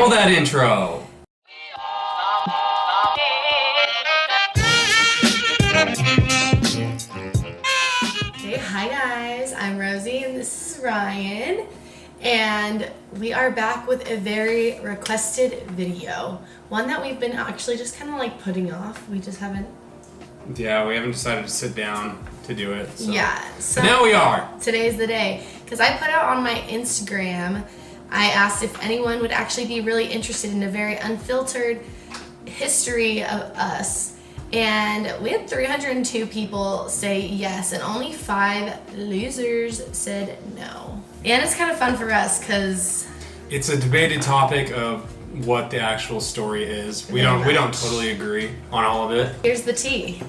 Roll that intro. Hey, hi guys, I'm Rosie and this is Ryan, and we are back with a very requested video. One that we've been actually just kind of like putting off. We just haven't. Yeah, we haven't decided to sit down to do it. So. Yeah, so but now we are. Today's the day. Because I put out on my Instagram, I asked if anyone would actually be really interested in a very unfiltered history of us. And we had 302 people say yes, and only 5 losers said no. And it's kind of fun for us because it's a debated topic of what the actual story is. We don't totally agree on all of it. Here's the tea.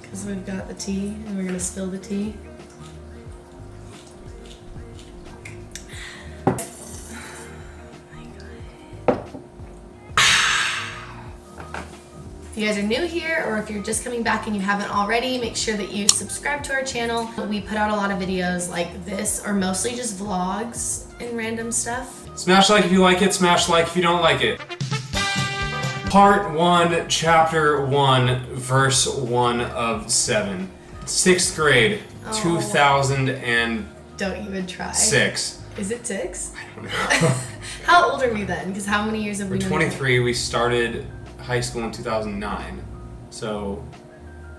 Because we've got the tea and we're gonna spill the tea. If you guys are new here, or if you're just coming back and you haven't already, make sure that you subscribe to our channel. We put out a lot of videos like this, or mostly just vlogs and random stuff. Smash like if you like it, smash like if you don't like it. Part 1, Chapter 1, Verse 1 of 7. 6th grade, 2000 and... Don't even try. 6. Is it 6? I don't know. How old are we then? Because how many years have we We're been 23, we started high school in 2009, so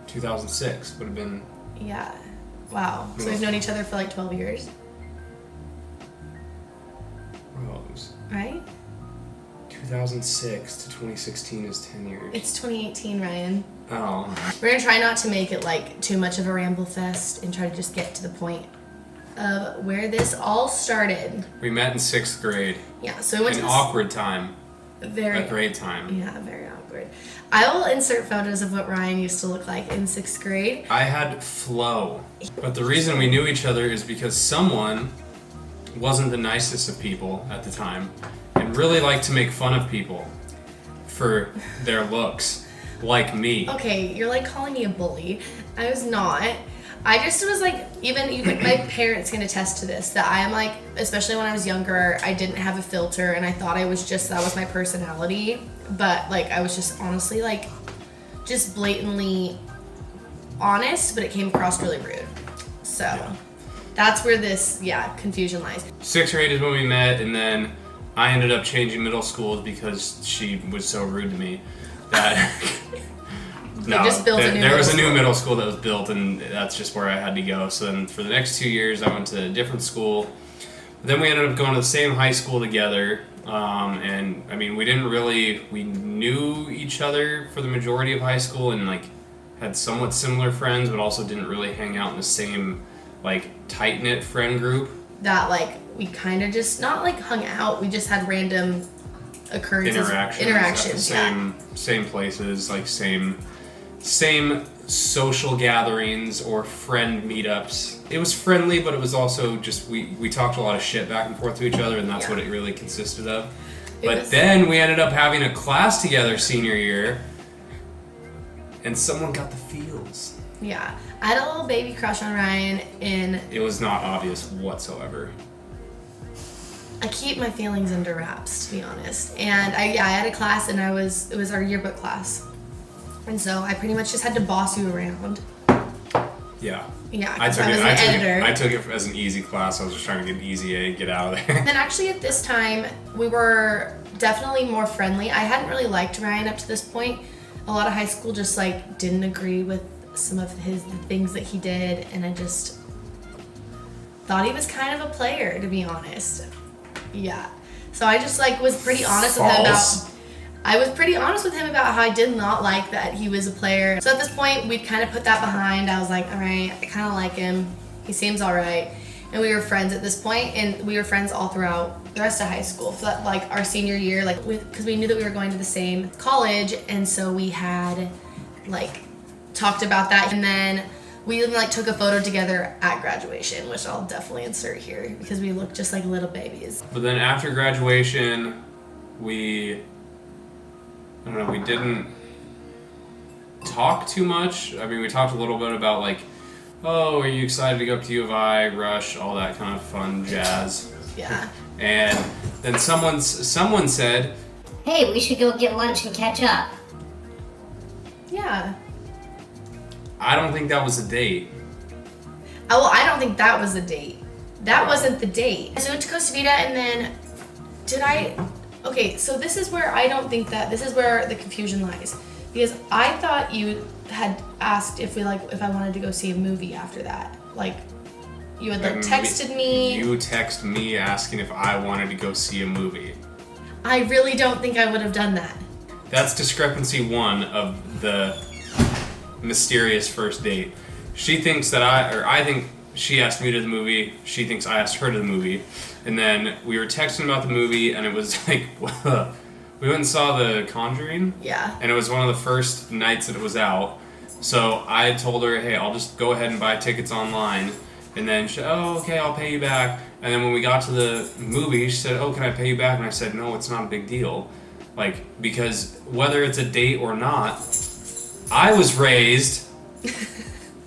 2006 would have been... Yeah. Wow. So we've known each other for like 12 years. Rose. Right? 2006 to 2016 is 10 years. It's 2018, Ryan. Oh. We're gonna try not to make it like too much of a ramble fest and try to just get to the point of where this all started. We met in 6th grade. Yeah, so we went to an awkward time. A great time. Yeah, very awkward. I will insert photos of what Ryan used to look like in 6th grade. I had flow. But the reason we knew each other is because someone wasn't the nicest of people at the time and really liked to make fun of people for their looks, like me. Okay, you're like calling me a bully. I was not. I just was like, even my parents can attest to this, that I am like, especially when I was younger, I didn't have a filter and I thought that was my personality. But like, I was just honestly like, just blatantly honest, but it came across really rude. So that's where this, confusion lies. 6th grade is when we met, and then I ended up changing middle schools because she was so rude to me that... No, there was a new middle school that was built, and that's just where I had to go. So then for the next 2 years, I went to a different school. Then we ended up going to the same high school together. And I mean, we knew each other for the majority of high school and like had somewhat similar friends, but also didn't really hang out in the same like tight-knit friend group. That like, we kind of just, not like hung out, we just had random occurrences. Interactions, Same places, like same social gatherings or friend meetups. It was friendly, but it was also just we talked a lot of shit back and forth to each other, and that's what it really consisted of. Then we ended up having a class together senior year, and someone got the feels. Yeah, I had a little baby crush on Ryan, and it was not obvious whatsoever. I keep my feelings under wraps, to be honest. And I had a class, and it was our yearbook class. And so I pretty much just had to boss you around. Yeah. Yeah, I was an editor. I took it as an easy class. I was just trying to get an easy A, get out of there. Then actually at this time, we were definitely more friendly. I hadn't really liked Ryan up to this point. A lot of high school just like didn't agree with some of the things that he did, and I just thought he was kind of a player, to be honest. Yeah. So I just like was pretty honest with him about... I was pretty honest with him about how I did not like that he was a player. So at this point, we'd kind of put that behind. I was like, all right, I kind of like him. He seems all right. And we were friends at this point, and we were friends all throughout the rest of high school. So that, like, our senior year, like, because we knew that we were going to the same college, and so we had, like, talked about that. And then we even, like, took a photo together at graduation, which I'll definitely insert here, because we looked just like little babies. But then after graduation, we didn't talk too much. I mean, we talked a little bit about like, oh, are you excited to go up to U of I, Rush, all that kind of fun jazz. Yeah. And then someone said, hey, we should go get lunch and catch up. Yeah. I don't think that was a date. Oh, well, I don't think that was a date. That wasn't the date. So we went to Costa Vida, and then okay, so this is where this is where the confusion lies. Because I thought you had asked if I wanted to go see a movie after that. Like, you had texted me. You texted me asking if I wanted to go see a movie. I really don't think I would have done that. That's discrepancy one of the mysterious first date. She thinks I think she asked me to the movie. She thinks I asked her to the movie. And then we were texting about the movie, and it was like, we went and saw The Conjuring. Yeah. And it was one of the first nights that it was out. So I told her, hey, I'll just go ahead and buy tickets online. And then she said, oh, okay, I'll pay you back. And then when we got to the movie, she said, oh, can I pay you back? And I said, no, it's not a big deal. Like, because whether it's a date or not, I was raised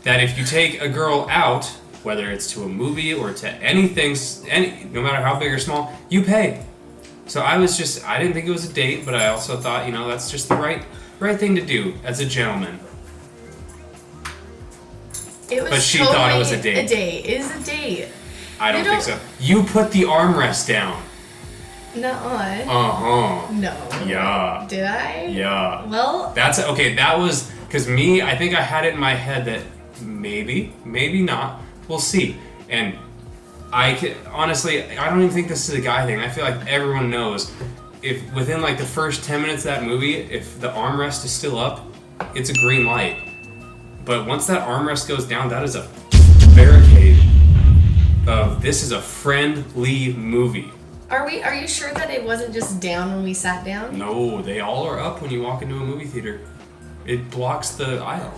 that if you take a girl out, whether it's to a movie or to anything, no matter how big or small, you pay. So I didn't think it was a date, but I also thought, that's just the right thing to do as a gentleman. But she thought it was a date. A date. It is a date. I don't think so. You put the armrest down. Nuh-uh. Uh-huh. No. Yeah. Did I? Yeah. Well. That was, because I think I had it in my head that maybe not. We'll see. And honestly, I don't even think this is a guy thing. I feel like everyone knows if within like the first 10 minutes of that movie, if the armrest is still up, it's a green light. But once that armrest goes down, that is a barricade of this is a friendly movie. Are you sure that it wasn't just down when we sat down? No, they all are up when you walk into a movie theater. It blocks the aisle.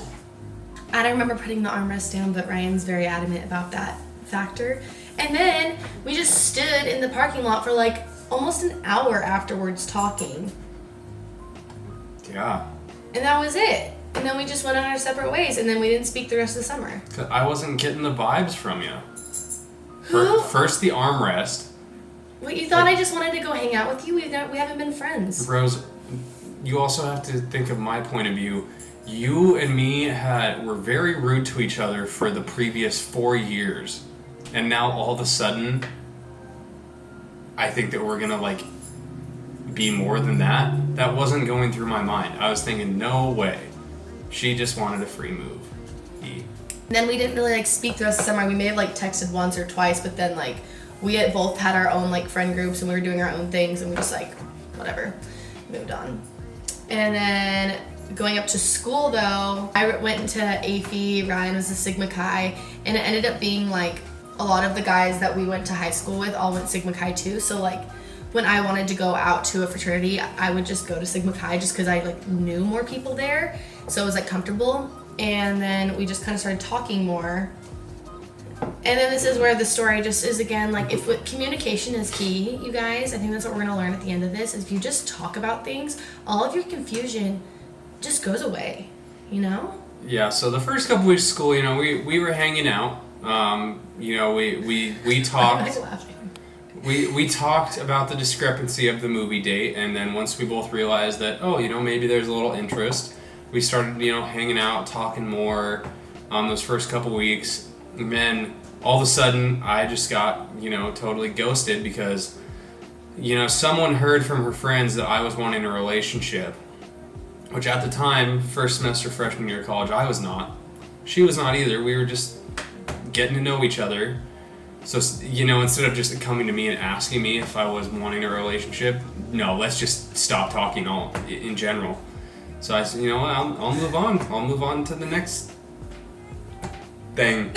I don't remember putting the armrest down, but Ryan's very adamant about that factor. And then we just stood in the parking lot for like almost an hour afterwards talking. Yeah. And that was it. And then we just went on our separate ways, and then we didn't speak the rest of the summer. I wasn't getting the vibes from you. Who? First the armrest. What, you thought I just wanted to go hang out with you? We haven't been friends. Rose, you also have to think of my point of view. You and me were very rude to each other for the previous 4 years. And now all of a sudden, I think that we're gonna like be more than that. That wasn't going through my mind. I was thinking, no way. She just wanted a free move. Then we didn't really like speak the rest of the summer. We may have like texted once or twice, but then like we had both had our own like friend groups and we were doing our own things, and we just like whatever, moved on. And then going up to school though, I went into AFI, Ryan was a Sigma Chi, and it ended up being like a lot of the guys that we went to high school with all went Sigma Chi too. So like when I wanted to go out to a fraternity, I would just go to Sigma Chi just because I like knew more people there, so it was like comfortable. And then we just kind of started talking more. And then this is where the story just is again like communication is key, you guys. I think that's what we're gonna learn at the end of this. Is if you just talk about things, all of your confusion just goes away, you know? Yeah. So the first couple weeks of school, we were hanging out. We talked. We talked about the discrepancy of the movie date, and then once we both realized that, maybe there's a little interest, we started, hanging out, talking more those first couple weeks. And then all of a sudden, I just got, totally ghosted because, someone heard from her friends that I was wanting a relationship, which at the time, first semester freshman year of college, I was not. She was not either. We were just getting to know each other. So, instead of just coming to me and asking me if I was wanting a relationship, no, let's just stop talking in general. So I said, I'll move on. I'll move on to the next thing.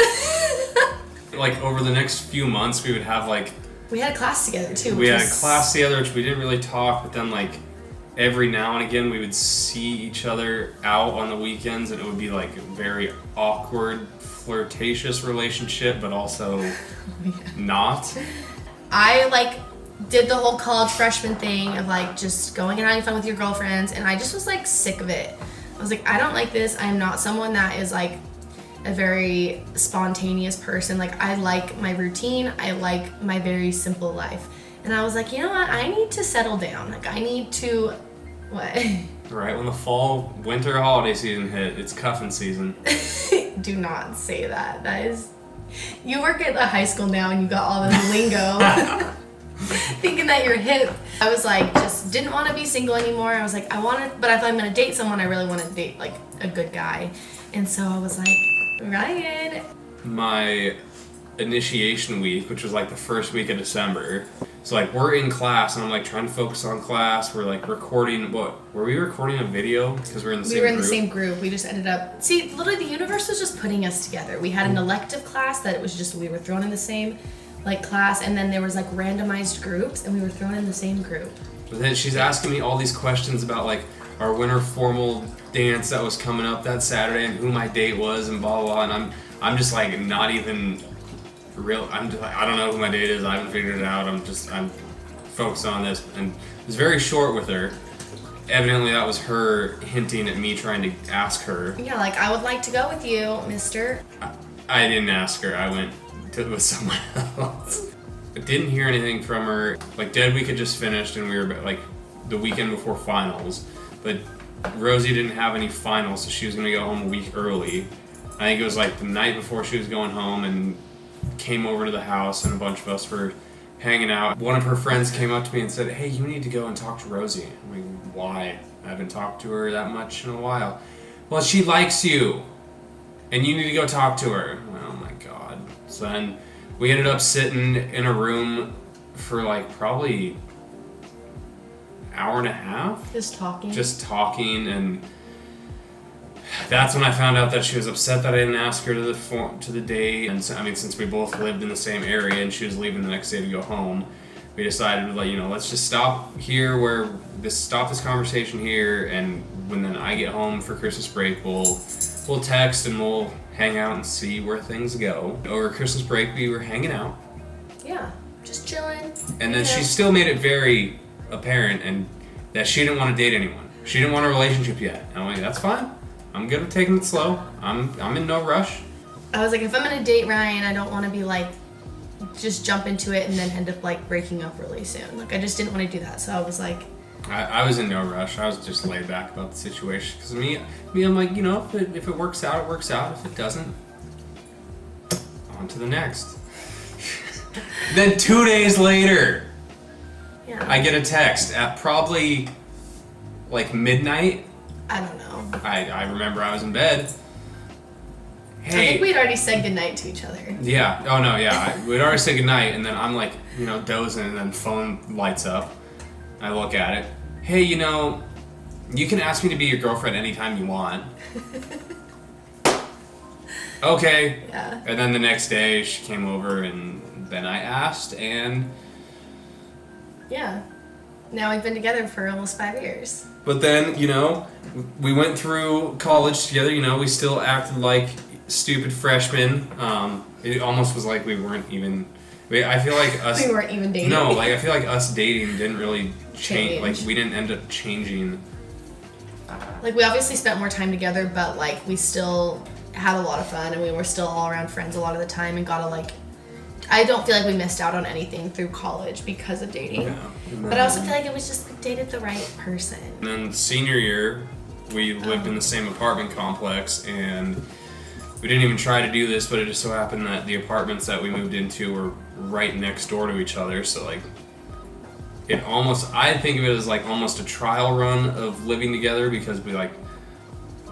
Like, over the next few months, we would have, like... We had a class together, too. We had a class together, which we didn't really talk, but then, like, every now and again, we would see each other out on the weekends, and it would be, like, a very awkward, flirtatious relationship, but also not. I, like, did the whole college freshman thing of, like, just going and having fun with your girlfriends, and I just was, like, sick of it. I was like, I don't like this. I'm not someone that is, like, a very spontaneous person. Like, I like my routine. I like my very simple life. And I was like, you know what? I need to settle down. Like, I need to, what? Right when the fall, winter holiday season hit, it's cuffing season. Do not say that. That is, you work at a high school now and you got all this lingo. Thinking that you're hip. I was like, just didn't want to be single anymore. I was like, but if I'm going to date someone, I really want to date like a good guy. And so I was like, Ryan. My initiation week, which was like the first week of December. So like we're in class and I'm like trying to focus on class. We're like recording, were we recording a video? Because we're in the same group. We were in the same group. We just ended up, literally the universe was just putting us together. We had an elective class that it was just, we were thrown in the same like class, and then there was like randomized groups and we were thrown in the same group. But then she's asking me all these questions about like our winter formal dance that was coming up that Saturday and who my date was and blah blah blah, and I'm just like not even real. I'm just like, I don't know who my date is. I haven't figured it out. I'm focused on this, and it was very short with her. Evidently that was her hinting at me trying to ask her. Yeah, like, I would like to go with you, mister. I didn't ask her. I went with someone else. I didn't hear anything from her. Like, Dead Week had just finished and we were like the weekend before finals, but Rosie didn't have any finals, so she was gonna go home a week early. I think it was like the night before she was going home, and came over to the house and a bunch of us were hanging out. One of her friends came up to me and said, hey, you need to go and talk to Rosie. I'm like, why? I haven't talked to her that much in a while. Well, she likes you and you need to go talk to her. Oh my God. So then we ended up sitting in a room for like probably hour and a half. Just talking, and that's when I found out that she was upset that I didn't ask her to the date. And so, I mean, since we both lived in the same area and she was leaving the next day to go home, we decided, like, let's just stop here stop this conversation here, and when then I get home for Christmas break, we'll text and we'll hang out and see where things go. Over Christmas break, we were hanging out. Yeah, just chilling. And then she still made it very apparent and that she didn't want to date anyone. She didn't want a relationship yet. And I'm like, that's fine. I'm good with taking it slow. I'm in no rush. I was like, if I'm gonna date Ryan, I don't want to be like, just jump into it and then end up like breaking up really soon. Like, I just didn't want to do that. So I was like, I was in no rush. I was just laid back about the situation. Because me, I'm like, if it works out, it works out. If it doesn't, on to the next. Then 2 days later, yeah, I get a text at probably like midnight. I don't know. I remember I was in bed. Hey. I think we'd already said goodnight to each other. Yeah. Oh no. Yeah. We'd already said goodnight, and then I'm like, dozing, and then phone lights up. I look at it. Hey, you can ask me to be your girlfriend anytime you want. Okay. Yeah. And then the next day she came over, and then I asked, and yeah. Now we've been together for almost 5 years. But then, we went through college together. We still acted like stupid freshmen. It almost was like we weren't even. I feel like us. We weren't even dating. No, like I feel like us dating didn't really change. Like we didn't end up changing. Like, we obviously spent more time together, but like we still had a lot of fun, and we were still all around friends a lot of the time, and got to like. I don't feel like we missed out on anything through college because of dating. Yeah. But I also feel like it was just we dated the right person. And then senior year, we lived in the same apartment complex, and we didn't even try to do this, but it just so happened that the apartments that we moved into were right next door to each other. So like, I think of it as like almost a trial run of living together, because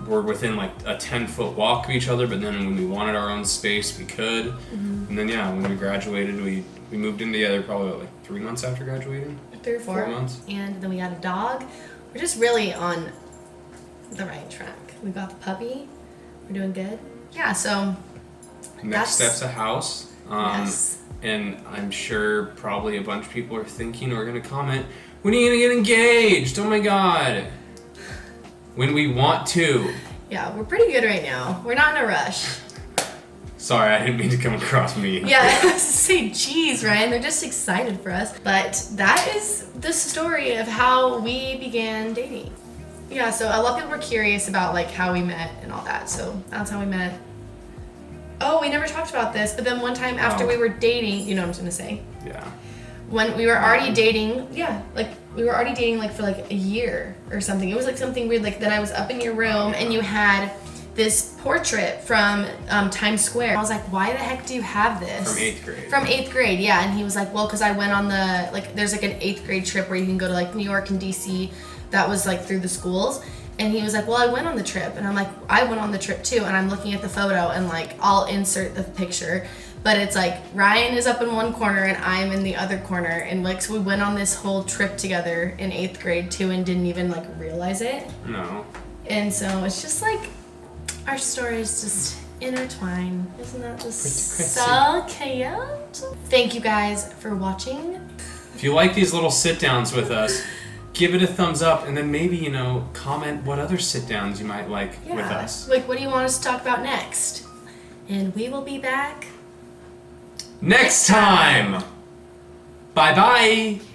we're within like a 10-foot walk of each other, but then when we wanted our own space, we could. Mm-hmm. And then when we graduated, we moved in together probably like 3 months after graduating. 3 or 4 months. And then we got a dog. We're just really on the right track. We got the puppy. We're doing good. Yeah, so next step's a house. Yes. And I'm sure probably a bunch of people are thinking or going to comment, when are you going to get engaged? Oh my God. When we want to. Yeah, we're pretty good right now. We're not in a rush. Sorry, I didn't mean to come across mean. Yeah, I was to say, geez, Ryan, they're just excited for us. But that is the story of how we began dating. Yeah, so a lot of people were curious about like how we met and all that. So that's how we met. Oh, we never talked about this, but then one time after we were dating, you know what I'm gonna say? Yeah. when we were already dating. Yeah, like we were already dating like for like a year or something. It was like something weird. Like then I was up in your room and you had this portrait from Times Square. I was like, why the heck do you have this? From 8th grade. From 8th grade, yeah. And he was like, well, because I went on the, like, there's like an 8th grade trip where you can go to like New York and DC. That was like through the schools. And he was like, well, I went on the trip. And I'm like, I went on the trip too. And I'm looking at the photo and like, I'll insert the picture. But it's like, Ryan is up in one corner and I'm in the other corner. And like, so we went on this whole trip together in 8th grade too and didn't even like realize it. No. And so it's just like, our stories just intertwine. Isn't that just so cute? Thank you guys for watching. If you like these little sit downs with us, give it a thumbs up and then maybe, comment what other sit downs you might like with us. Like, what do you want us to talk about next? And we will be back next time. Bye bye.